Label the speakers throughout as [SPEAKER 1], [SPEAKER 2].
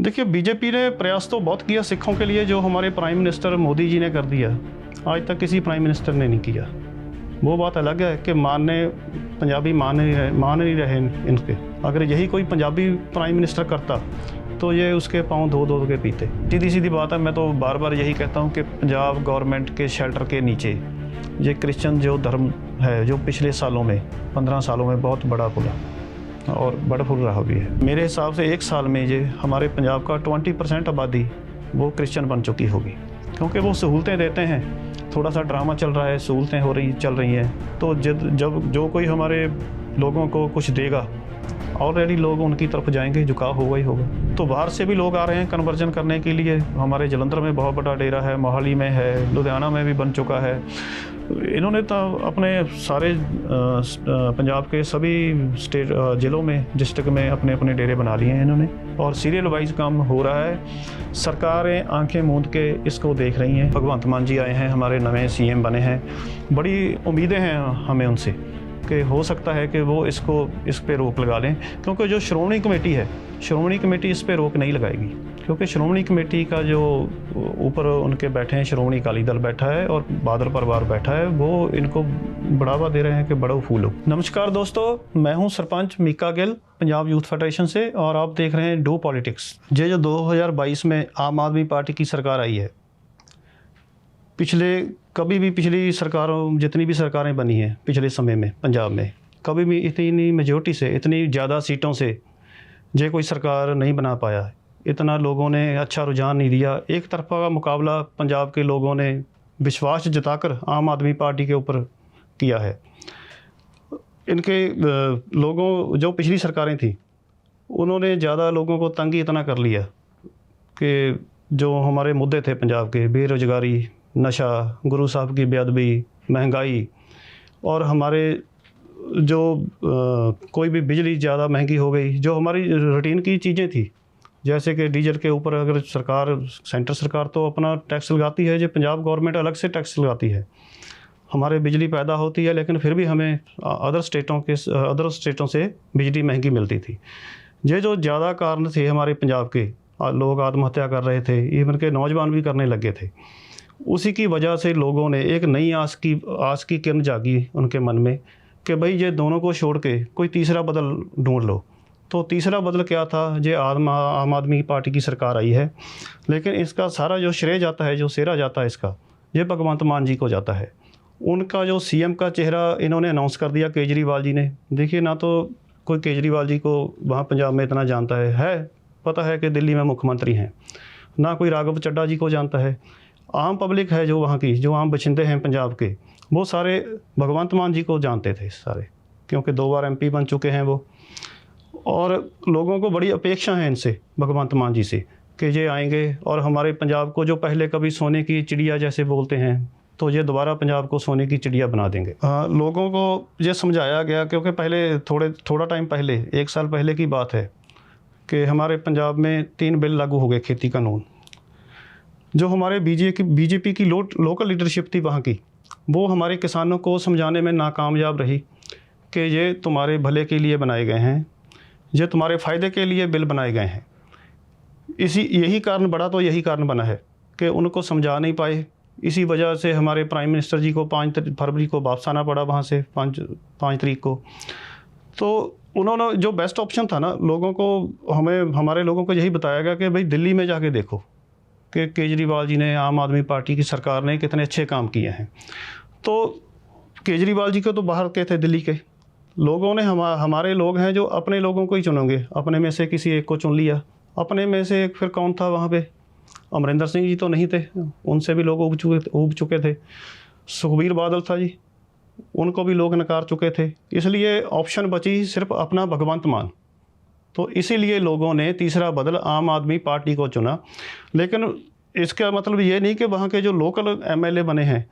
[SPEAKER 1] देखिए, बीजेपी ने प्रयास तो बहुत किया सिखों के लिए, जो हमारे प्राइम मिनिस्टर मोदी जी ने कर दिया। आज तक किसी प्राइम मिनिस्टर ने नहीं किया। वो बात अलग है कि पंजाबी मान नहीं रहे इनके। अगर यही कोई पंजाबी प्राइम मिनिस्टर करता तो ये उसके पाँव धो धो के पीते। सीधी सीधी बात है, मैं तो बार बार यही कहता हूँ कि पंजाब गवर्नमेंट के शेल्टर के नीचे ये क्रिश्चियन जो धर्म है, जो पिछले सालों में 15 सालों में बहुत बड़ा फूला और बड़ा फूल रहा भी है। मेरे हिसाब से एक साल में ये हमारे पंजाब का 20% आबादी वो क्रिश्चियन बन चुकी होगी, क्योंकि वो सहूलतें देते हैं। थोड़ा सा ड्रामा चल रहा है, सहूलतें चल रही हैं, तो जब जो कोई हमारे लोगों को कुछ देगा, ऑलरेडी लोग उनकी तरफ जाएंगे, झुकाव होगा ही होगा। तो बाहर से भी लोग आ रहे हैं कन्वर्जन करने के लिए। हमारे जलंधर में बहुत बड़ा डेरा है, मोहाली में है, लुधियाना में भी बन चुका है। इन्होंने तो अपने सारे पंजाब के सभी जिलों में, डिस्ट्रिक्ट में अपने अपने डेरे बना लिए हैं इन्होंने, और सीरियल वाइज काम हो रहा है। सरकारें आंखें मूंद के इसको देख रही हैं। भगवंत मान जी आए हैं, हमारे नए सीएम बने हैं। बड़ी उम्मीदें हैं हमें उनसे कि हो सकता है कि वो इस पे रोक लगा लें, क्योंकि जो श्रोमणी कमेटी है, श्रोमणी कमेटी इस पे रोक नहीं लगाएगी, क्योंकि श्रोमणी कमेटी का जो ऊपर उनके बैठे हैं, श्रोमणी अकाली दल बैठा है और बादल परिवार बैठा है, वो इनको बढ़ावा दे रहे हैं कि बढ़ो फूलो। नमस्कार दोस्तों, मैं हूं सरपंच मीका गिल, पंजाब यूथ फेडरेशन से, और आप देख रहे हैं डू पॉलिटिक्स। ये जो 2022 में आम आदमी पार्टी की सरकार आई है, पिछली सरकारों, जितनी भी सरकारें बनी हैं पिछले समय में पंजाब में, कभी भी इतनी मेजोरिटी से, इतनी ज़्यादा सीटों से ये कोई सरकार नहीं बना पाया। इतना लोगों ने अच्छा रुझान नहीं दिया। एक तरफा का मुकाबला पंजाब के लोगों ने विश्वास जताकर आम आदमी पार्टी के ऊपर किया है। इनके लोगों, जो पिछली सरकारें थी, उन्होंने ज़्यादा लोगों को तंग ही इतना कर लिया कि जो हमारे मुद्दे थे पंजाब के, बेरोजगारी, नशा, गुरु साहब की बेअदबी, महंगाई, और हमारे जो कोई भी बिजली ज़्यादा महंगी हो गई, जो हमारी रूटीन की चीज़ें थी, जैसे कि डीजल के ऊपर अगर सेंटर सरकार तो अपना टैक्स लगाती है, जो पंजाब गवर्नमेंट अलग से टैक्स लगाती है। हमारे बिजली पैदा होती है, लेकिन फिर भी हमें अदर स्टेटों से बिजली महंगी मिलती थी। ये जो ज़्यादा कारण थे हमारे पंजाब के, लोग आत्महत्या कर रहे थे, इवन के नौजवान भी करने लगे थे। उसी की वजह से लोगों ने एक नई आस की किरण जागी उनके मन में कि भाई ये दोनों को छोड़ के कोई तीसरा बदल ढूंढ लो। तो तीसरा बदल क्या था? ये आम आदमी पार्टी की सरकार आई है, लेकिन इसका सारा जो श्रेय जाता है, जो सेरा जाता है इसका, ये भगवंत मान जी को जाता है। उनका जो सीएम का चेहरा इन्होंने अनाउंस कर दिया केजरीवाल जी ने। देखिए, ना तो कोई केजरीवाल जी को वहाँ पंजाब में इतना जानता है, पता है कि दिल्ली में मुख्यमंत्री हैं, ना कोई राघव चड्ढा जी को जानता है। आम पब्लिक है जो वहाँ की, जो आम बशिंदे हैं पंजाब के, वो सारे भगवंत मान जी को जानते थे सारे, क्योंकि 2 बार एमपी बन चुके हैं वो। और लोगों को बड़ी अपेक्षा है इनसे, भगवंत मान जी से, कि ये आएंगे और हमारे पंजाब को, जो पहले कभी सोने की चिड़िया जैसे बोलते हैं, तो ये दोबारा पंजाब को सोने की चिड़िया बना देंगे। लोगों को ये समझाया गया, क्योंकि पहले थोड़ा टाइम पहले, 1 साल पहले की बात है, कि हमारे पंजाब में 3 बिल लागू हो गए खेती कानून। जो हमारे बीजेपी की लोकल लीडरशिप थी वहाँ की, वो हमारे किसानों को समझाने में नाकामयाब रही कि ये तुम्हारे भले के लिए बनाए गए हैं, ये तुम्हारे फ़ायदे के लिए बिल बनाए गए हैं। यही कारण बना है कि उनको समझा नहीं पाए। इसी वजह से हमारे प्राइम मिनिस्टर जी को 5 फरवरी को वापस आना पड़ा वहाँ से, 5 तारीख को। तो उन्होंने जो बेस्ट ऑप्शन था ना, हमारे लोगों को यही बताया गया कि भाई दिल्ली में जाके देखो कि केजरीवाल जी ने, आम आदमी पार्टी की सरकार ने कितने अच्छे काम किए हैं। तो केजरीवाल जी को तो बाहर के थे, दिल्ली के लोगों ने, हमारे लोग हैं जो अपने लोगों को ही चुनेंगे। अपने में से किसी एक को चुन लिया। अपने में से फिर कौन था वहाँ पे? अमरिंदर सिंह जी तो नहीं थे, उनसे भी लोग उब चुके थे। सुखबीर बादल था जी, उनको भी लोग नकार चुके थे। इसलिए ऑप्शन बची सिर्फ अपना भगवंत मान। तो इसीलिए लोगों ने तीसरा बदल आम आदमी पार्टी को चुना। लेकिन इसका मतलब ये नहीं कि वहाँ के जो लोकल एमएलए बने हैं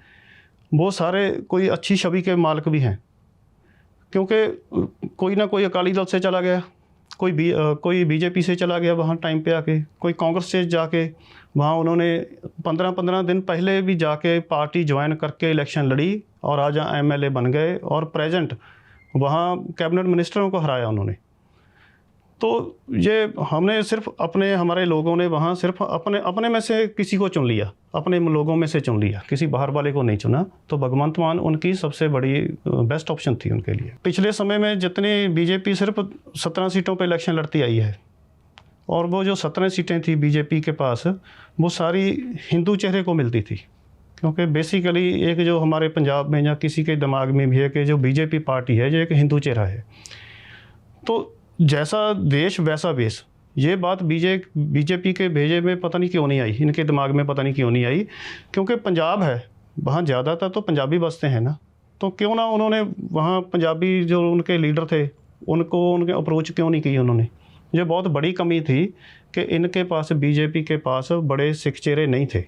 [SPEAKER 1] वो सारे कोई अच्छी छवि के मालिक भी हैं, क्योंकि कोई ना कोई अकाली दल से चला गया, कोई बीजेपी से चला गया वहाँ टाइम पे आके, कोई कांग्रेस से जाके वहाँ उन्होंने 15 दिन पहले भी जाके पार्टी ज्वाइन करके इलेक्शन लड़ी और आज एमएलए बन गए, और प्रेजेंट वहाँ कैबिनेट मिनिस्टरों को हराया उन्होंने। तो ये हमने सिर्फ हमारे लोगों ने वहाँ सिर्फ अपने में से किसी को चुन लिया, अपने लोगों में से चुन लिया, किसी बाहर वाले को नहीं चुना। तो भगवंत मान उनकी सबसे बड़ी बेस्ट ऑप्शन थी उनके लिए। पिछले समय में जितनी बीजेपी सिर्फ 17 सीटों पर इलेक्शन लड़ती आई है, और वो जो 17 सीटें थी बीजेपी के पास, वो सारी हिंदू चेहरे को मिलती थी। क्योंकि बेसिकली एक जो हमारे पंजाब में या किसी के दिमाग में भी है कि जो बीजेपी पार्टी है जो एक हिंदू चेहरा है, तो जैसा देश वैसा वेश, ये बात बीजेपी के भेजे में पता नहीं क्यों नहीं आई, इनके दिमाग में पता नहीं क्यों नहीं आई। क्योंकि पंजाब है, वहाँ ज़्यादातर तो पंजाबी बसते हैं ना, तो क्यों ना उन्होंने वहाँ पंजाबी जो उनके लीडर थे उनको उनके अप्रोच क्यों नहीं की उन्होंने। ये बहुत बड़ी कमी थी कि इनके पास, बीजेपी के पास बड़े सिख चेहरे नहीं थे।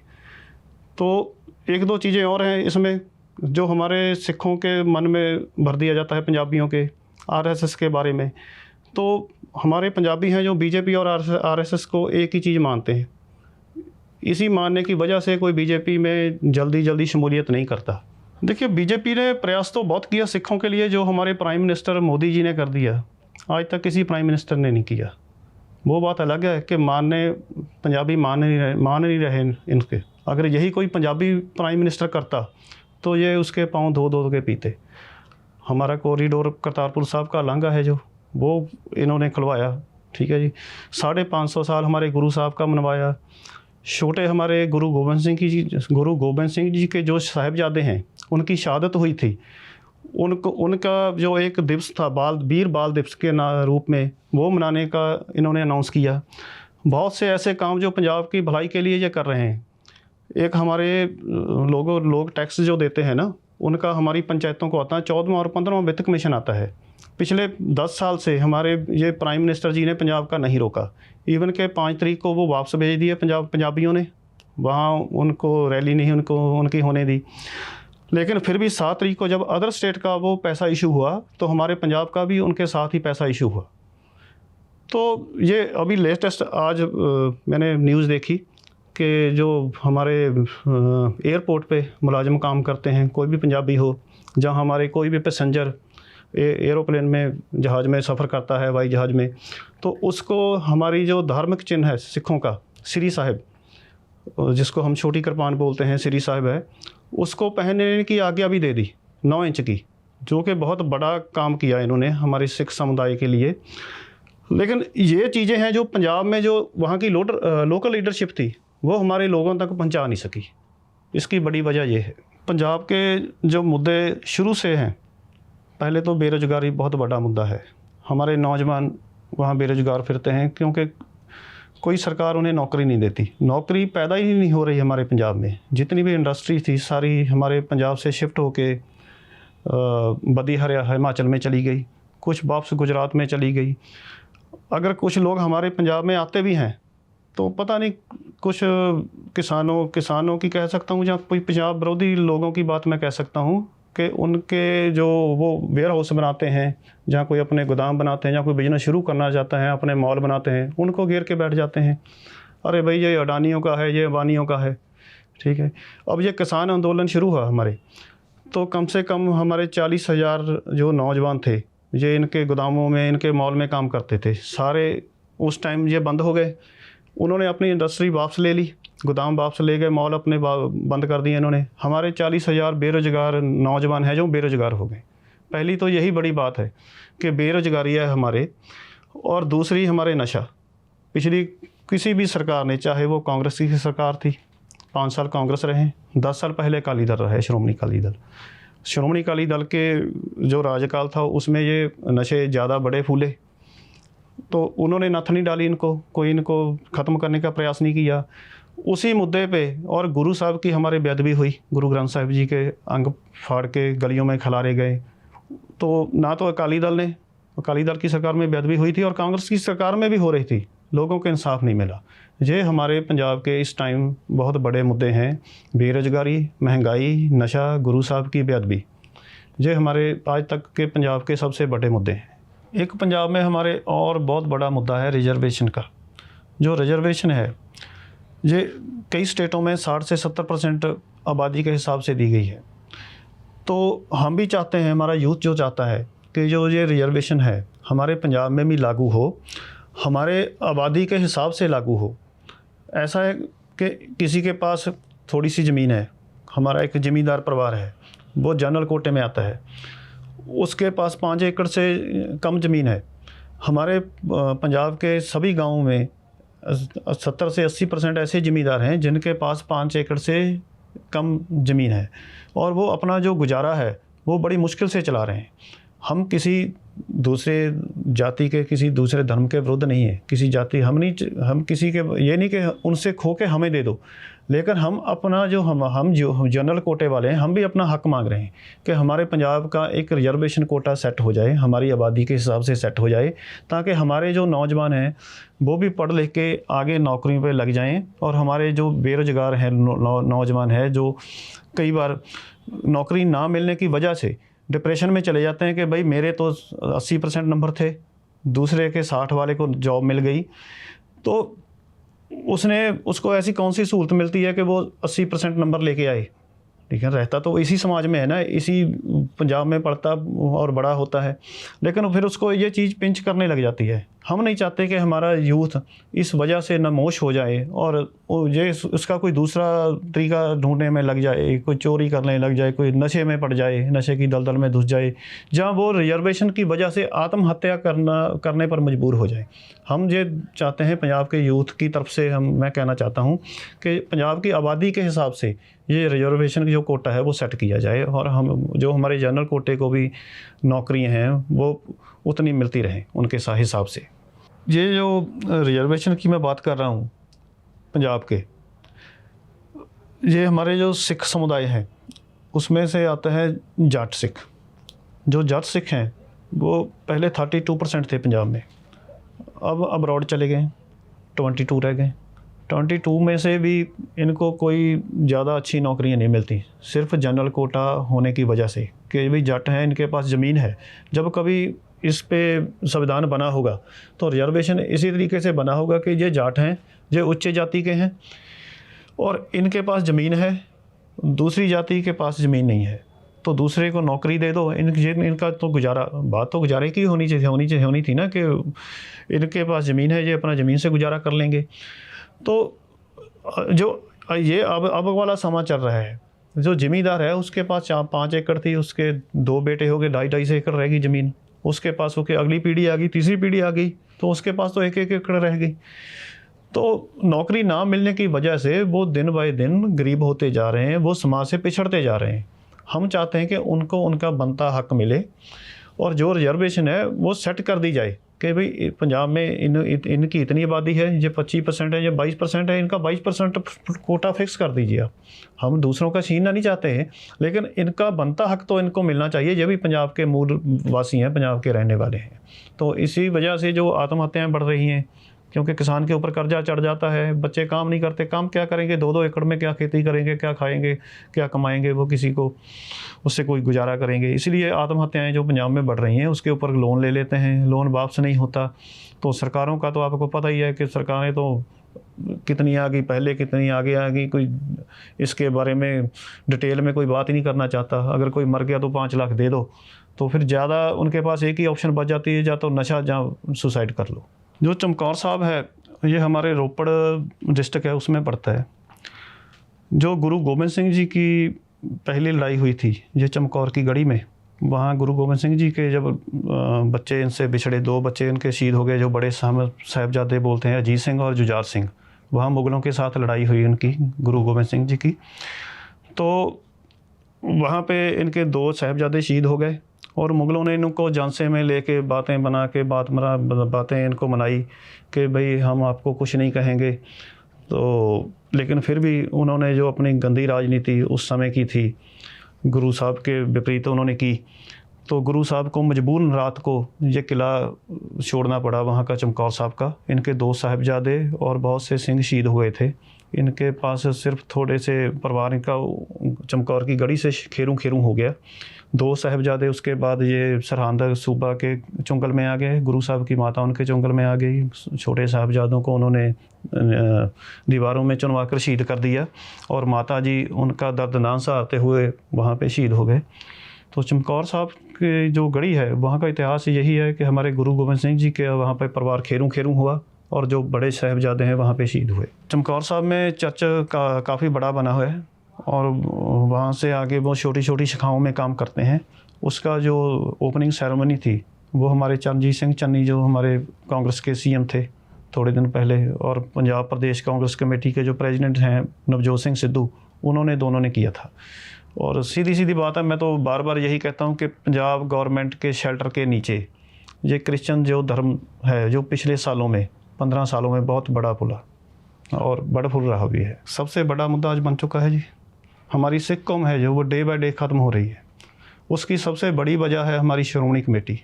[SPEAKER 1] तो एक दो चीज़ें और हैं इसमें जो हमारे सिखों के मन में भर दिया जाता है पंजाबियों के आरएसएस के बारे में। तो हमारे पंजाबी हैं जो बीजेपी और आरएसएस को एक ही चीज़ मानते हैं। इसी मानने की वजह से कोई बीजेपी में जल्दी शमूलियत नहीं करता। देखिए, बीजेपी ने प्रयास तो बहुत किया सिखों के लिए, जो हमारे प्राइम मिनिस्टर मोदी जी ने कर दिया, आज तक किसी प्राइम मिनिस्टर ने नहीं किया। वो बात अलग है कि पंजाबी मान नहीं रहे इनके। अगर यही कोई पंजाबी प्राइम मिनिस्टर करता तो ये उसके पाँव धो के पीते। हमारा कॉरिडोर करतारपुर साहब का लांघा है जो, वो इन्होंने खुलवाया, ठीक है जी। 550 साल हमारे गुरु साहब का मनवाया। छोटे हमारे गुरु गोबिंद सिंह जी के जो साहिबजादे हैं, उनकी शहादत हुई थी, उनका जो एक दिवस था वीर बाल दिवस के रूप में, वो मनाने का इन्होंने अनाउंस किया। बहुत से ऐसे काम जो पंजाब की भलाई के लिए ये कर रहे हैं। एक हमारे लोग टैक्स जो देते हैं ना, उनका हमारी पंचायतों को आता है 14वां और 15वां वित्त कमीशन आता है। पिछले 10 साल से हमारे ये प्राइम मिनिस्टर जी ने पंजाब का नहीं रोका। इवन के 5 तारीख को वो वापस भेज दिए पंजाबियों ने, वहाँ उनको रैली नहीं उनकी होने दी। लेकिन फिर भी 7 तारीख को जब अदर स्टेट का वो पैसा इशू हुआ, तो हमारे पंजाब का भी उनके साथ ही पैसा इशू हुआ। तो ये अभी लेटेस्ट आज मैंने न्यूज़ देखी कि जो हमारे एयरपोर्ट पे मुलाजिम काम करते हैं, कोई भी पंजाबी हो, जहाँ हमारे कोई भी पैसेंजर एरोप्लेन में, जहाज़ में सफ़र करता है, हवाई जहाज़ में, तो उसको हमारी जो धार्मिक चिन्ह है सिखों का, श्री साहिब, जिसको हम छोटी कृपान बोलते हैं, श्री साहिब है, उसको पहनने की आज्ञा भी दे दी 9 इंच की, जो कि बहुत बड़ा काम किया इन्होंने हमारे सिख समुदाय के लिए। लेकिन ये चीज़ें हैं जो पंजाब में जो वहाँ की लोकल लीडरशिप थी, वो हमारे लोगों तक पहुँचा नहीं सकी। इसकी बड़ी वजह ये है। पंजाब के जो मुद्दे शुरू से हैं, पहले तो बेरोज़गारी बहुत बड़ा मुद्दा है। हमारे नौजवान वहाँ बेरोज़गार फिरते हैं क्योंकि कोई सरकार उन्हें नौकरी नहीं देती। नौकरी पैदा ही नहीं हो रही हमारे पंजाब में। जितनी भी इंडस्ट्री थी सारी हमारे पंजाब से शिफ्ट होके बदी हिमाचल में चली गई, कुछ वापस गुजरात में चली गई। अगर कुछ लोग हमारे पंजाब में आते भी हैं तो पता नहीं, कुछ किसानों की कह सकता हूँ, या कोई पंजाब विरोधी लोगों की बात मैं कह सकता हूँ कि उनके जो वो वेयर हाउस बनाते हैं, जहाँ कोई अपने गोदाम बनाते हैं, या कोई बिजनेस शुरू करना चाहता है, अपने मॉल बनाते हैं, उनको घेर के बैठ जाते हैं। अरे भाई, ये अडानियों का है, ये अंबानियों का है, ठीक है। अब ये किसान आंदोलन शुरू हुआ हमारे, तो कम से कम हमारे 40,000 जो नौजवान थे, ये इनके गोदामों में, इनके मॉल में काम करते थे, सारे उस टाइम ये बंद हो गए। उन्होंने अपनी इंडस्ट्री वापस ले ली, गोदाम वापस ले गए, मॉल अपने बंद कर दिए इन्होंने। हमारे 40,000 बेरोज़गार नौजवान हैं जो बेरोज़गार हो गए। पहली तो यही बड़ी बात है कि बेरोज़गारी है हमारे, और दूसरी हमारे नशा। पिछली किसी भी सरकार ने, चाहे वो कांग्रेस की सरकार थी, 5 साल कांग्रेस रहे, 10 साल पहले अकाली दल रहे, श्रोमणी अकाली दल के जो राजकाल था उसमें ये नशे ज़्यादा बड़े फूले, तो उन्होंने नथ नहीं डाली इनको, कोई इनको ख़त्म करने का प्रयास नहीं किया। उसी मुद्दे पे और गुरु साहब की हमारे बेअदबी हुई, गुरु ग्रंथ साहिब जी के अंग फाड़ के गलियों में खिलारे गए। तो ना तो अकाली दल की सरकार में बेअदबी हुई थी, और कांग्रेस की सरकार में भी हो रही थी, लोगों को इंसाफ नहीं मिला। ये हमारे पंजाब के इस टाइम बहुत बड़े मुद्दे हैं, बेरोज़गारी, महंगाई, नशा, गुरु साहब की बेअदबी। ये हमारे आज तक के पंजाब के सबसे बड़े मुद्दे हैं। एक पंजाब में हमारे और बहुत बड़ा मुद्दा है रिजर्वेशन का। जो रिजर्वेशन है ये कई स्टेटों में 60 से 70% आबादी के हिसाब से दी गई है। तो हम भी चाहते हैं, हमारा यूथ जो चाहता है कि जो ये रिजर्वेशन है हमारे पंजाब में भी लागू हो, हमारे आबादी के हिसाब से लागू हो। ऐसा है कि किसी के पास थोड़ी सी ज़मीन है, हमारा एक ज़मींदार परिवार है, वो जनरल कोटे में आता है, उसके पास 5 एकड़ से कम ज़मीन है। हमारे पंजाब के सभी गांवों में 70 से 80% ऐसे ज़मींदार हैं जिनके पास 5 एकड़ से कम ज़मीन है और वो अपना जो गुजारा है वो बड़ी मुश्किल से चला रहे हैं। हम किसी दूसरे जाति के, किसी दूसरे धर्म के विरुद्ध नहीं है, किसी जाति हम किसी के ये नहीं कि उनसे खो के हमें दे दो, लेकिन हम अपना जो हम जो जनरल कोटे वाले हैं, हम भी अपना हक मांग रहे हैं कि हमारे पंजाब का एक रिजर्वेशन कोटा सेट हो जाए, हमारी आबादी के हिसाब से सेट हो जाए, ताकि हमारे जो नौजवान हैं वो भी पढ़ लिख के आगे नौकरियों पे लग जाएं और हमारे जो बेरोज़गार हैं नौजवान हैं जो कई बार नौकरी ना मिलने की वजह से डिप्रेशन में चले जाते हैं कि भाई मेरे तो 80% नंबर थे, दूसरे के 60 वाले को जॉब मिल गई, तो उसको ऐसी कौन सी सहूलत मिलती है कि वो 80% नंबर लेके आए। ठीक है, रहता तो इसी समाज में है ना, इसी पंजाब में पढ़ता और बड़ा होता है, लेकिन फिर उसको ये चीज़ पिंच करने लग जाती है। हम नहीं चाहते कि हमारा यूथ इस वजह से नमोश हो जाए और ये उसका कोई दूसरा तरीका ढूंढने में लग जाए, कोई चोरी करने लग जाए, कोई नशे में पड़ जाए, नशे की दलदल में घुस जाए, जहाँ वो रिजर्वेशन की वजह से आत्महत्या करने पर मजबूर हो जाए। हम ये चाहते हैं पंजाब के यूथ की तरफ से मैं कहना चाहता हूँ कि पंजाब की आबादी के हिसाब से ये रिजर्वेशन की जो कोटा है वो सेट किया जाए और हम जो हमारे जनरल कोटे को भी नौकरियां हैं वो उतनी मिलती रहें उनके हिसाब से। ये जो रिजर्वेशन की मैं बात कर रहा हूँ पंजाब के, ये हमारे जो सिख समुदाय हैं उसमें से आता है जाट सिख। जो जाट सिख हैं वो पहले 32% थे पंजाब में, अब अब्रॉड चले गए, 22 रह गए। 22 में से भी इनको कोई ज़्यादा अच्छी नौकरियां नहीं मिलती, सिर्फ जनरल कोटा होने की वजह से कि भाई जट हैं, इनके पास ज़मीन है। जब कभी इस पे संविधान बना होगा तो रिजर्वेशन इसी तरीके से बना होगा कि ये जाट हैं, ये उच्च जाति के हैं और इनके पास ज़मीन है, दूसरी जाति के पास ज़मीन नहीं है, तो दूसरे को नौकरी दे दो। इनका तो बात तो गुजारे की होनी थी ना कि इनके पास ज़मीन है, ये अपना ज़मीन से गुजारा कर लेंगे। तो जो ये अब वाला समा चल रहा है, जो ज़मींदार है उसके पास 5 एकड़ थी, उसके 2 बेटे हो गए, 2.5 एकड़ रह गई ज़मीन, उसके पास होके अगली पीढ़ी आ गई, तीसरी पीढ़ी आ गई, तो उसके पास तो 1-1 एकड़ रह गई। तो नौकरी ना मिलने की वजह से वो दिन बाय दिन गरीब होते जा रहे हैं, वो समाज से पिछड़ते जा रहे हैं। हम चाहते हैं कि उनको उनका बनता हक मिले और जो रिजर्वेशन है वो सेट कर दी जाए कि भाई पंजाब में इनकी इतनी आबादी है, ये 25% है, ये 22% है, इनका 22% कोटा फिक्स कर दीजिए आप। हम दूसरों का छीनना नहीं चाहते हैं, लेकिन इनका बनता हक तो इनको मिलना चाहिए। ये भी पंजाब के मूल वासी हैं, पंजाब के रहने वाले हैं। तो इसी वजह से जो आत्महत्याएँ बढ़ रही हैं, क्योंकि किसान के ऊपर कर्जा चढ़ जाता है, बच्चे काम नहीं करते, काम क्या करेंगे, 2-2 एकड़ में क्या खेती करेंगे, क्या खाएंगे, क्या कमाएंगे, वो किसी को उससे कोई गुजारा करेंगे। इसलिए आत्महत्याएं जो पंजाब में बढ़ रही हैं उसके ऊपर लोन ले लेते हैं, लोन वापस नहीं होता। तो सरकारों का तो आपको पता ही है कि सरकारें तो कितनी आ गई, पहले कितनी आगे आ गई, कोई इसके बारे में डिटेल में कोई बात ही नहीं करना चाहता। अगर कोई मर गया तो 5 लाख दे दो, तो फिर ज़्यादा उनके पास एक ही ऑप्शन बच जाती है, या तो नशा या सुसाइड कर लो। जो चमकौर साहब है ये हमारे रोपड़ डिस्ट्रिक्ट है उसमें पड़ता है। जो गुरु गोबिंद सिंह जी की पहली लड़ाई हुई थी ये चमकौर की गढ़ी में, वहाँ गुरु गोबिंद सिंह जी के जब बच्चे इनसे बिछड़े, 2 बच्चे इनके शहीद हो गए, जो बड़े साहिबजादे बोलते हैं, अजीत सिंह और जुझार सिंह। वहाँ मुग़लों के साथ लड़ाई हुई उनकी, गुरु गोबिंद सिंह जी की। तो वहाँ पे इनके 2 साहिबजादे शहीद हो गए और मुग़लों ने इनको झांसे में लेके बातें बना के बातें इनको मनाई कि भाई हम आपको कुछ नहीं कहेंगे। तो लेकिन फिर भी उन्होंने जो अपनी गंदी राजनीति उस समय की थी, गुरु साहब के विपरीत उन्होंने की, तो गुरु साहब को मजबूरन रात को ये किला छोड़ना पड़ा वहाँ का, चमकौर साहब का। इनके 2 साहिबजादे और बहुत से सिंह शहीद हुए थे। इनके पास सिर्फ थोड़े से परिवार इनका चमकौर की गढ़ी से खेरू हो गया। 2 साहिबजादे उसके बाद ये सरहंद सूबा के चुंगल में आ गए, गुरु साहब की माता उनके चुंगल में आ गई। छोटे साहिबजादों को उन्होंने दीवारों में चुनवा कर शहीद कर दिया और माता जी उनका दर्द ना सहारते हुए वहाँ पे शहीद हो गए। तो चमकौर साहब की जो गढ़ी है वहाँ का इतिहास यही है कि हमारे गुरु गोबिंद सिंह जी के वहाँ पर परिवार खेरूं खेरूं हुआ और जो बड़े साहिबजादे हैं वहाँ पे शहीद हुए। चमकौर साहब में चर्च काफ़ी बड़ा बना हुआ है और वहाँ से आगे वो छोटी छोटी शाखाओं में काम करते हैं। उसका जो ओपनिंग सेरेमनी थी वो हमारे चरणजीत सिंह चन्नी जो हमारे कांग्रेस के सीएम थे थोड़े दिन पहले, और पंजाब प्रदेश कांग्रेस कमेटी के जो प्रेसिडेंट हैं नवजोत सिंह सिद्धू, उन्होंने दोनों ने किया था। और सीधी सीधी बात है, मैं तो बार बार यही कहता हूँ कि पंजाब गवर्नमेंट के शेल्टर के नीचे ये क्रिश्चियन जो धर्म है जो पिछले सालों में 15 सालों में बहुत बड़ा फूला और बड़ा फूल रहा भी है। सबसे बड़ा मुद्दा आज बन चुका है जी, हमारी सिख कौम है जो वो डे बाय डे ख़त्म हो रही है। उसकी सबसे बड़ी वजह है हमारी श्रोमणी कमेटी,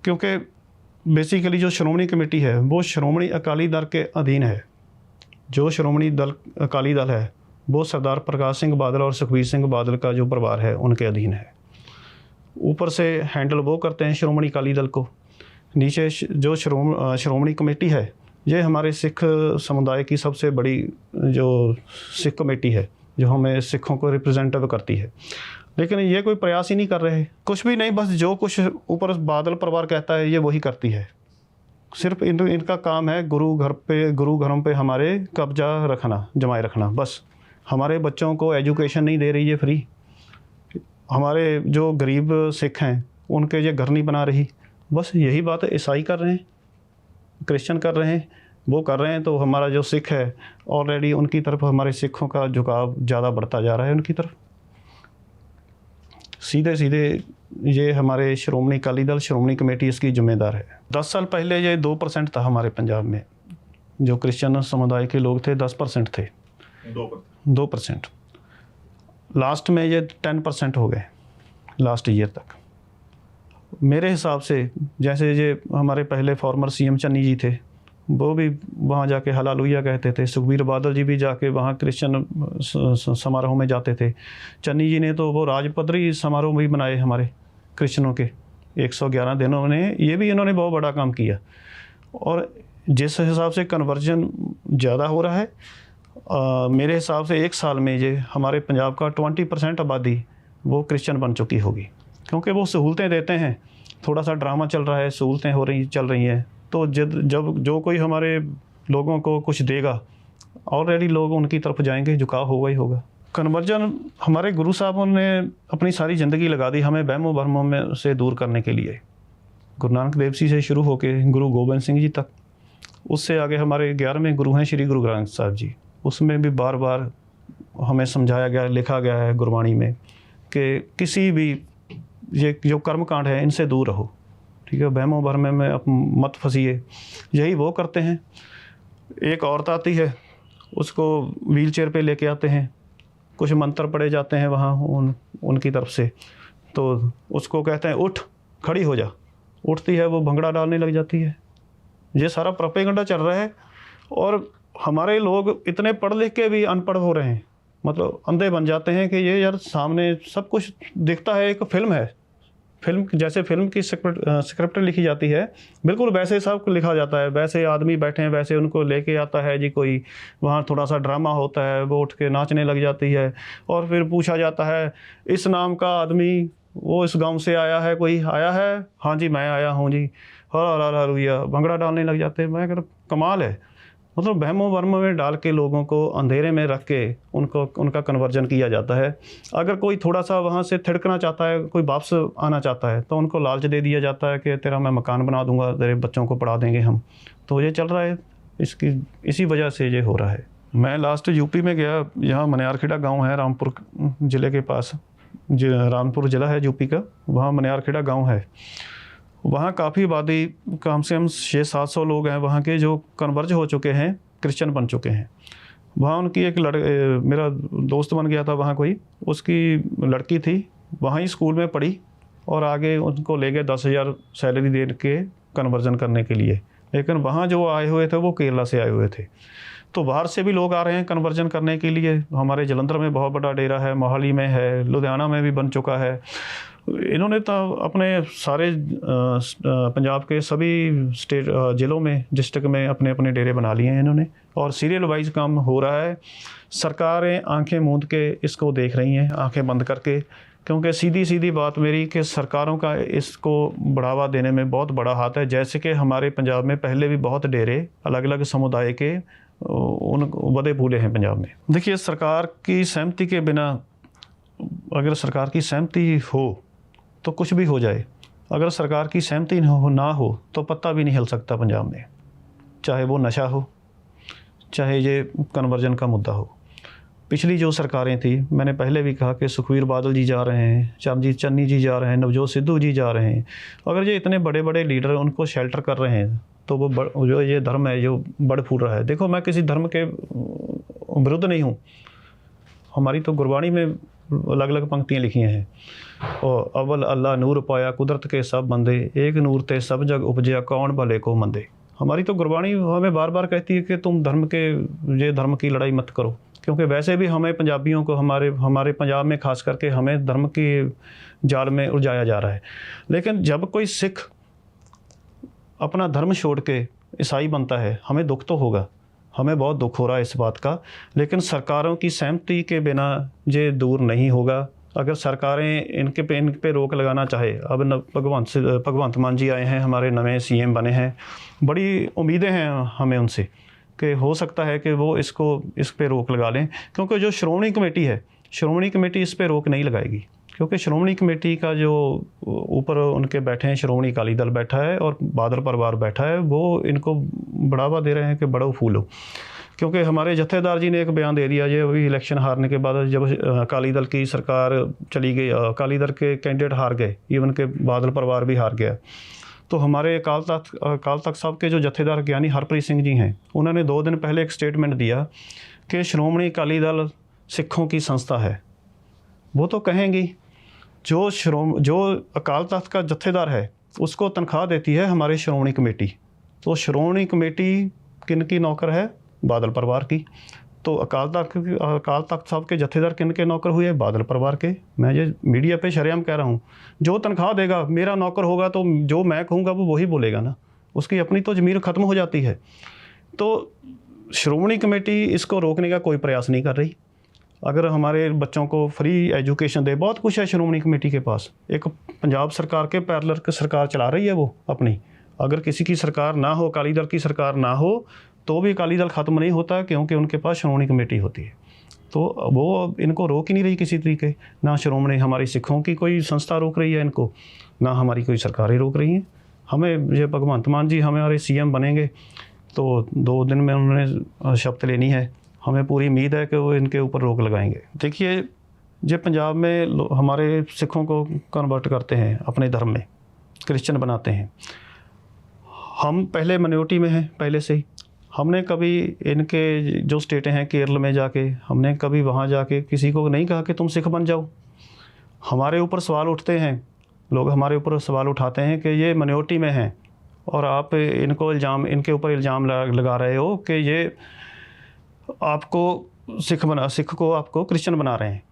[SPEAKER 1] क्योंकि बेसिकली जो श्रोमणी कमेटी है वो श्रोमणी अकाली दल के अधीन है। जो श्रोमणी दल अकाली दल है वो सरदार प्रकाश सिंह बादल और सुखबीर सिंह बादल का जो परिवार है उनके अधीन है। ऊपर से हैंडल वो करते हैं श्रोमणी अकाली दल को, नीचे जो श्रोमणी कमेटी है ये हमारे सिख समुदाय की सबसे बड़ी जो सिख कमेटी है जो हमें सिखों को रिप्रेजेंटेटिव करती है। लेकिन ये कोई प्रयास ही नहीं कर रहे, कुछ भी नहीं, बस जो कुछ ऊपर बादल परिवार कहता है ये वही करती है। सिर्फ इनका काम है गुरु घरों पे हमारे कब्जा रखना, जमाए रखना। बस हमारे बच्चों को एजुकेशन नहीं दे रही है फ्री, हमारे जो गरीब सिख हैं उनके ये घर नहीं बना रही। बस यही बात है, ईसाई कर रहे हैं, क्रिश्चियन कर रहे हैं, वो कर रहे हैं। तो हमारा जो सिख है ऑलरेडी उनकी तरफ हमारे सिखों का झुकाव ज़्यादा बढ़ता जा रहा है उनकी तरफ। सीधे सीधे ये हमारे श्रोमणी अकाली दल श्रोमणी कमेटी इसकी जिम्मेदार है। 10 साल पहले ये 2% था हमारे पंजाब में, जो क्रिश्चियन समुदाय के लोग थे 10% थे, 2%। लास्ट में ये 10% हो गए लास्ट ईयर तक। मेरे हिसाब से जैसे ये हमारे पहले फॉर्मर सीएम चन्नी जी थे वो भी वहाँ जाके हालेलुया कहते थे, सुखबीर बादल जी भी जाके वहाँ क्रिश्चियन समारोह में जाते थे। चन्नी जी ने तो वो राजपत्री समारोह भी बनाए हमारे क्रिश्चियनों के 111 दिनों ने, ये भी इन्होंने बहुत बड़ा काम किया। और जिस हिसाब से कन्वर्जन ज़्यादा हो रहा है मेरे हिसाब से 1 साल में ये हमारे पंजाब का 20% आबादी वो क्रिश्चियन बन चुकी होगी, क्योंकि वो सहूलतें देते हैं। थोड़ा सा ड्रामा चल रहा है, सहूलतें चल रही हैं, तो जब जो कोई हमारे लोगों को कुछ देगा ऑलरेडी लोग उनकी तरफ जाएंगे, झुकाव होगा ही होगा। कन्वर्जन हमारे गुरु साहबों ने अपनी सारी ज़िंदगी लगा दी हमें वहमों भरमों में से दूर करने के लिए। गुरु नानक देव जी से शुरू होकर गुरु गोबिंद सिंह जी तक, उससे आगे हमारे 11वें गुरु हैं श्री गुरु ग्रंथ साहब जी। उसमें भी बार बार हमें समझाया गया, लिखा गया है गुरबाणी में कि किसी भी ये जो कर्मकांड है इनसे दूर रहो, ठीक है, वहमों भरमे में मत फंसिए। यही वो करते हैं। एक औरत आती है, उसको व्हील चेयर पे लेके आते हैं, कुछ मंत्र पढ़े जाते हैं वहाँ उनकी तरफ से, तो उसको कहते हैं उठ, खड़ी हो जा। उठती है, वो भंगड़ा डालने लग जाती है। ये सारा प्रोपेगेंडा चल रहा है और हमारे लोग इतने पढ़ लिख के भी अनपढ़ हो रहे हैं, मतलब अंधे बन जाते हैं कि ये यार सामने सब कुछ दिखता है, एक फिल्म है, फिल्म जैसे फिल्म की स्क्रिप्ट लिखी जाती है बिल्कुल वैसे सब लिखा जाता है। वैसे आदमी बैठे हैं, वैसे उनको लेके आता है जी कोई, वहाँ थोड़ा सा ड्रामा होता है, वो उठ के नाचने लग जाती है और फिर पूछा जाता है इस नाम का आदमी वो इस गांव से आया है, कोई आया है, हाँ जी मैं आया हूँ जी, हालेलुया, भंगड़ा डालने लग जाते हैं। मैं कह रहा कमाल है, मतलब वहमों भरमों में डाल के लोगों को अंधेरे में रख के उनका कन्वर्जन किया जाता है। अगर कोई थोड़ा सा वहाँ से थिड़कना चाहता है, कोई वापस आना चाहता है, तो उनको लालच दे दिया जाता है कि तेरा मैं मकान बना दूंगा, तेरे बच्चों को पढ़ा देंगे हम। तो ये चल रहा है, इसी वजह से ये हो रहा है। मैं लास्ट यूपी में गया, यहाँ मनियारखेड़ा गाँव है रामपुर ज़िले के पास, रामपुर ज़िला है यूपी का, वहाँ मनियारखेड़ा गाँव है। वहाँ काफ़ी आबादी कम से कम 600-700 लोग हैं वहाँ के जो कन्वर्ज हो चुके हैं, क्रिश्चियन बन चुके हैं। वहाँ उनकी एक मेरा दोस्त बन गया था वहाँ कोई, उसकी लड़की थी, वहाँ ही स्कूल में पढ़ी और आगे उनको ले गए 10,000 सैलरी दे के कन्वर्जन करने के लिए। लेकिन वहाँ जो आए हुए थे वो केरला से आए हुए थे। तो बाहर से भी लोग आ रहे हैं कन्वर्जन करने के लिए। हमारे जलंधर में बहुत बड़ा डेरा है, मोहाली में है, लुधियाना में भी बन चुका है। इन्होंने तो अपने सारे पंजाब के सभी स्टेट ज़िलों में, डिस्ट्रिक्ट में अपने अपने डेरे बना लिए हैं इन्होंने, और सीरियल वाइज काम हो रहा है। सरकारें आंखें मूंद के इसको देख रही हैं, आंखें बंद करके, क्योंकि सीधी सीधी बात मेरी कि सरकारों का इसको बढ़ावा देने में बहुत बड़ा हाथ है। जैसे कि हमारे पंजाब में पहले भी बहुत डेरे अलग अलग समुदाय के उन बदे फूले हैं पंजाब में। देखिए, सरकार की सहमति के बिना, अगर सरकार की सहमति हो तो कुछ भी हो जाए, अगर सरकार की सहमति ना हो तो पत्ता भी नहीं हिल सकता पंजाब में, चाहे वो नशा हो, चाहे ये कन्वर्जन का मुद्दा हो। पिछली जो सरकारें थी, मैंने पहले भी कहा कि सुखबीर बादल जी जा रहे हैं, चरणजीत चन्नी जी जा रहे हैं, नवजोत सिद्धू जी जा रहे हैं, अगर ये इतने बड़े बड़े लीडर उनको शेल्टर कर रहे हैं तो वो जो ये धर्म है जो बढ़ फूल रहा है। देखो, मैं किसी धर्म के विरुद्ध नहीं हूँ, हमारी तो गुरबाणी में अलग अलग पंक्तियाँ लिखी हैं, और अव्वल अल्लाह नूर पाया कुदरत के सब बंदे, एक नूर ते सब जग उपजया कौन भले को मंदे। हमारी तो गुरबाणी हमें बार बार कहती है कि तुम ये धर्म की लड़ाई मत करो, क्योंकि वैसे भी हमें पंजाबियों को हमारे पंजाब में खास करके हमें धर्म के जाल में उलझाया जा रहा है। लेकिन जब कोई सिख अपना धर्म छोड़ के ईसाई बनता है, हमें दुख तो होगा, हमें बहुत दुख हो रहा है इस बात का, लेकिन सरकारों की सहमति के बिना ये दूर नहीं होगा। अगर सरकारें इन पे रोक लगाना चाहे, अब भगवंत मान जी आए हैं, हमारे नए सीएम बने हैं, बड़ी उम्मीदें हैं हमें उनसे कि हो सकता है कि वो इस पे रोक लगा लें, क्योंकि जो श्रोमणी कमेटी है, श्रोमणी कमेटी इस पे रोक नहीं लगाएगी, क्योंकि श्रोमणी कमेटी का जो ऊपर उनके बैठे हैं, श्रोमणी अकाली दल बैठा है और बादल परिवार बैठा है, वो इनको बढ़ावा दे रहे हैं कि बढ़ो फूलो। क्योंकि हमारे जत्थेदार जी ने एक बयान दे दिया, ये अभी इलेक्शन हारने के बाद जब अकाली दल की सरकार चली गई, अकाली दल के कैंडिडेट हार गए, इवन के बादल परिवार भी हार गया, तो हमारे अकाल तख्त साहब के जो जत्थेदार ज्ञानी हरप्रीत सिंह जी हैं, उन्होंने 2 दिन पहले एक स्टेटमेंट दिया कि श्रोमणी अकाली दल सिखों की संस्था है। वो तो कहेंगी, जो अकाल तख्त का जत्थेदार है उसको तनख्वाह देती है हमारी श्रोमणी कमेटी, तो श्रोमणी कमेटी किन की नौकर है? बादल परिवार की। तो अकाल तख्त साहब के जत्थेदार किन के नौकर हुए? बादल परिवार के। मैं ये मीडिया पे शरेआम कह रहा हूँ, जो तनख्वाह देगा मेरा नौकर होगा तो जो मैं कहूँगा वो वही बोलेगा ना, उसकी अपनी तो ज़मीर ख़त्म हो जाती है। तो श्रोमणी कमेटी इसको रोकने का कोई प्रयास नहीं कर रही। अगर हमारे बच्चों को फ्री एजुकेशन दे, बहुत कुछ है श्रोमणी कमेटी के पास, एक पंजाब सरकार के पैरेलल सरकार चला रही है वो अपनी। अगर किसी की सरकार ना हो, अकाली दल की सरकार ना हो, तो भी अकाली दल ख़त्म नहीं होता, क्योंकि उनके पास श्रोमणी कमेटी होती है। तो वो इनको रोक ही नहीं रही किसी तरीके, ना श्रोमणी हमारी सिखों की कोई संस्था रोक रही है इनको, ना हमारी कोई सरकारें रोक रही हैं। हमें ये भगवंत मान जी हमारे सीएम बनेंगे तो 2 दिन में उन्होंने शपथ लेनी है, हमें पूरी उम्मीद है कि वो इनके ऊपर रोक लगाएंगे। देखिए, जो पंजाब में हमारे सिखों को कन्वर्ट करते हैं अपने धर्म में, क्रिश्चियन बनाते हैं, हम पहले माइनॉरिटी में हैं पहले से ही। हमने कभी इनके जो स्टेटें हैं केरल में जाके, हमने कभी वहाँ जाके किसी को नहीं कहा कि तुम सिख बन जाओ। हमारे ऊपर सवाल उठते हैं, लोग हमारे ऊपर सवाल उठाते हैं कि ये माइनॉरिटी में हैं और आप इनके ऊपर इल्ज़ाम लगा रहे हो कि ये आपको सिख को आपको क्रिश्चियन बना रहे हैं।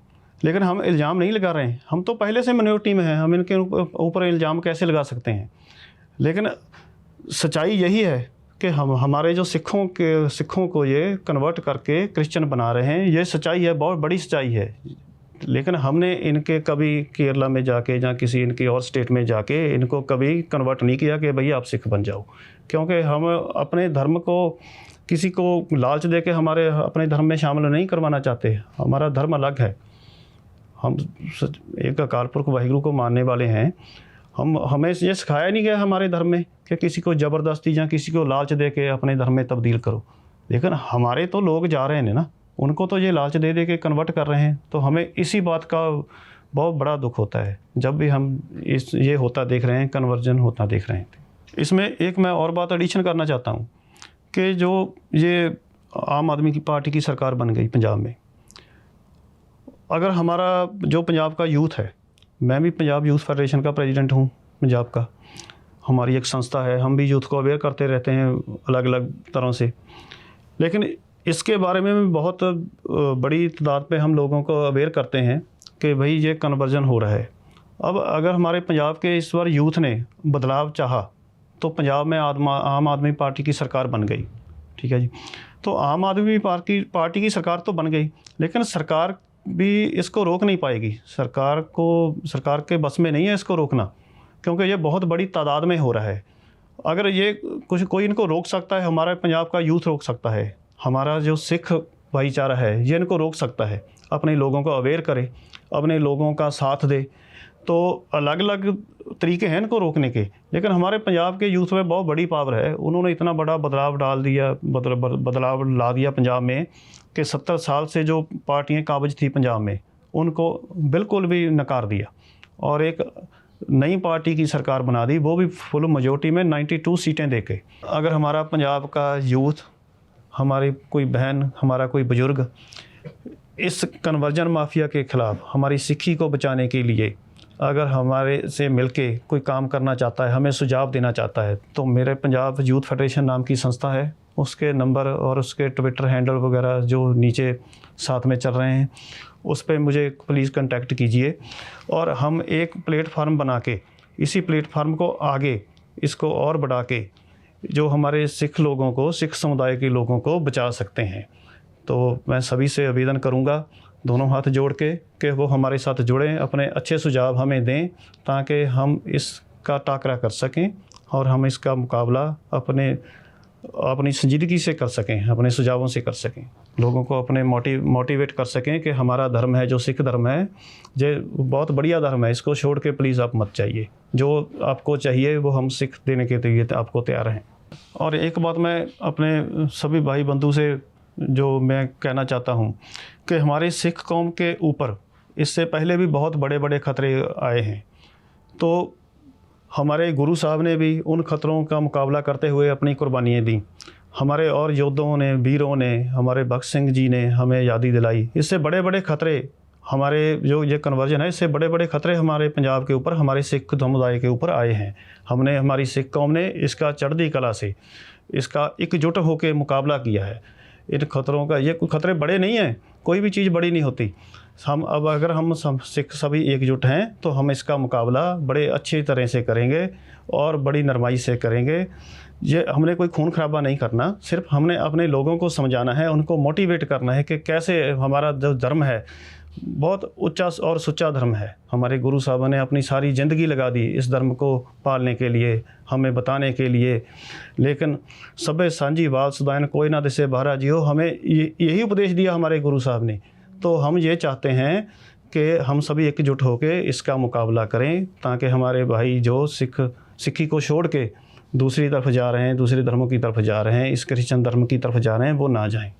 [SPEAKER 1] लेकिन हम इल्ज़ाम नहीं लगा रहे हैं, हम तो पहले से माइनॉरिटी में हैं, हम इनके ऊपर इल्ज़ाम कैसे लगा सकते हैं? लेकिन सच्चाई यही है कि हमारे जो सिखों को ये कन्वर्ट करके क्रिश्चियन बना रहे हैं, ये सच्चाई है, बहुत बड़ी सच्चाई है। लेकिन हमने इनके कभी केरला में जाके या किसी इनकी और स्टेट में जाके इनको कभी कन्वर्ट नहीं किया कि भैया आप सिख बन जाओ, क्योंकि हम अपने धर्म को किसी को लालच दे के हमारे अपने धर्म में शामिल नहीं करवाना चाहते। हमारा धर्म अलग है, हम एक अकाल पुरख वाहिगुरु को मानने वाले हैं। हमें ये सिखाया नहीं गया हमारे धर्म में कि किसी को ज़बरदस्ती या किसी को लालच दे के अपने धर्म में तब्दील करो। लेकिन हमारे तो लोग जा रहे हैं ना, उनको तो ये लालच दे दे के कन्वर्ट कर रहे हैं। तो हमें इसी बात का बहुत बड़ा दुख होता है जब भी हम ये होता देख रहे हैं, कन्वर्जन होता देख रहे हैं। इसमें एक मैं और बात एडिशन करना चाहता हूँ कि जो ये आम आदमी की पार्टी की सरकार बन गई पंजाब में, अगर हमारा जो पंजाब का यूथ है, मैं भी पंजाब यूथ फेडरेशन का प्रेसिडेंट हूँ पंजाब का, हमारी एक संस्था है, हम भी यूथ को अवेयर करते रहते हैं अलग अलग तरह से। लेकिन इसके बारे में बहुत बड़ी तादाद पे हम लोगों को अवेयर करते हैं कि भाई ये कन्वर्जन हो रहा है। अब अगर हमारे पंजाब के इस बार यूथ ने बदलाव चाहा तो पंजाब में आम आदमी पार्टी की सरकार बन गई, ठीक है जी। तो आम आदमी पार्टी की सरकार तो बन गई, लेकिन सरकार भी इसको रोक नहीं पाएगी। सरकार के बस में नहीं है इसको रोकना, क्योंकि ये बहुत बड़ी तादाद में हो रहा है। अगर ये कोई इनको रोक सकता है, हमारा पंजाब का यूथ रोक सकता है, हमारा जो सिख भाईचारा है ये इनको रोक सकता है। अपने लोगों को अवेयर करे, अपने लोगों का साथ दे। तो अलग अलग तरीके हैं इनको रोकने के, लेकिन हमारे पंजाब के यूथ में बहुत बड़ी पावर है। उन्होंने इतना बड़ा बदलाव ला दिया पंजाब में कि 70 साल से जो पार्टियां काबिज थी पंजाब में, उनको बिल्कुल भी नकार दिया और एक नई पार्टी की सरकार बना दी, वो भी फुल मेजोरिटी में 92 सीटें देके। अगर हमारा पंजाब का यूथ, हमारी कोई बहन, हमारा कोई बुजुर्ग इस कन्वर्जन माफिया के ख़िलाफ़ हमारी सिक्खी को बचाने के लिए अगर हमारे से मिलके कोई काम करना चाहता है, हमें सुझाव देना चाहता है, तो मेरे पंजाब यूथ फेडरेशन नाम की संस्था है, उसके नंबर और उसके ट्विटर हैंडल वगैरह जो नीचे साथ में चल रहे हैं, उस पर मुझे प्लीज़ कांटेक्ट कीजिए। और हम एक प्लेटफार्म बना के, इसी प्लेटफार्म को आगे इसको और बढ़ा के जो हमारे सिख लोगों को, सिख समुदाय के लोगों को बचा सकते हैं। तो मैं सभी से आवेदन करूंगा, दोनों हाथ जोड़ के, कि वो हमारे साथ जुड़ें, अपने अच्छे सुझाव हमें दें, ताकि हम इसका टाकरा कर सकें और हम इसका मुकाबला अपनी संजीदगी से कर सकें, अपने सुझावों से कर सकें, लोगों को अपने मोटिवेट कर सकें कि हमारा धर्म है जो सिख धर्म है, ये बहुत बढ़िया धर्म है, इसको छोड़ के प्लीज़ आप मत जाइए। जो आपको चाहिए वो हम सिख देने के लिए आपको तैयार हैं। और एक बात मैं अपने सभी भाई बंधु से जो मैं कहना चाहता हूँ कि हमारे सिख कौम के ऊपर इससे पहले भी बहुत बड़े बड़े ख़तरे आए हैं। तो हमारे गुरु साहब ने भी उन ख़तरों का मुकाबला करते हुए अपनी कुर्बानियाँ दी। हमारे और योद्धाओं ने, वीरों ने, हमारे भगत सिंह जी ने हमें यादी दिलाई। इससे बड़े बड़े ख़तरे हमारे जो ये कन्वर्जन है, इससे बड़े बड़े ख़तरे हमारे पंजाब के ऊपर, हमारे सिख समुदाय के ऊपर आए हैं। हमारी सिख कौम ने इसका चढ़ती कला से इसका एकजुट होकर मुकाबला किया है। इन खतरों का, ये कोई खतरे बड़े नहीं हैं, कोई भी चीज़ बड़ी नहीं होती। अगर हम सिख सभी एकजुट हैं तो हम इसका मुकाबला बड़े अच्छी तरह से करेंगे और बड़ी नरमाई से करेंगे। ये हमने कोई खून खराबा नहीं करना, सिर्फ हमने अपने लोगों को समझाना है, उनको मोटिवेट करना है कि कैसे हमारा जो धर्म है बहुत ऊंचा और सच्चा धर्म है। हमारे गुरु साहब ने अपनी सारी ज़िंदगी लगा दी इस धर्म को पालने के लिए, हमें बताने के लिए। लेकिन सबे सांझी वाल सुदान कोई ना दिसे बाहरा जियो, हमें यही उपदेश दिया हमारे गुरु साहब ने। तो हम ये चाहते हैं कि हम सभी एकजुट होकर इसका मुकाबला करें, ताकि हमारे भाई जो सिक्खी को छोड़ के दूसरी तरफ जा रहे हैं, दूसरे धर्मों की तरफ जा रहे हैं, इस क्रिश्चियन धर्म की तरफ जा रहे हैं, वो ना जाएं।